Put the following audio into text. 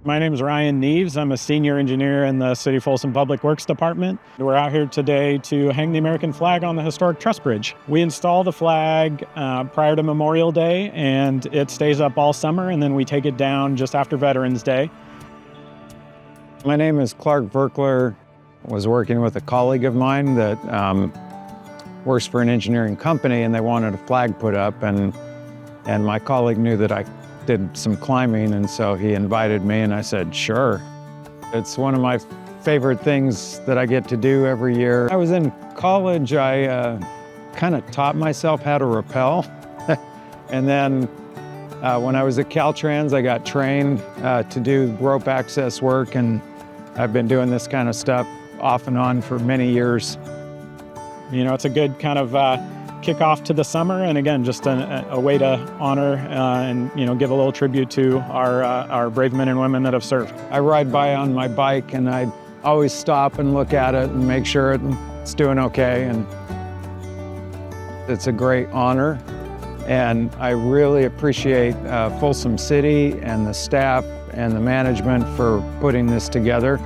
My name is Ryan Neves. I'm a senior engineer in the City of Folsom Public Works Department. We're out here today to hang the American flag on the historic Truss Bridge. We install the flag prior to Memorial Day, and it stays up all summer, and then we take it down just after Veterans Day. My name is Clark Verkler. I was working with a colleague of mine that works for an engineering company, and they wanted a flag put up, and my colleague knew that I did some climbing, and so he invited me, and I said, sure. It's one of my favorite things that I get to do every year. I was in college, I kind of taught myself how to rappel. And then when I was at Caltrans, I got trained to do rope access work, and I've been doing this kind of stuff off and on for many years. You know, it's a good kind of kickoff to the summer, and again, just a way to honor and give a little tribute to our brave men and women that have served. I ride by on my bike, and I always stop and look at it and make sure it's doing okay, and it's a great honor. And I really appreciate Folsom City and the staff and the management for putting this together.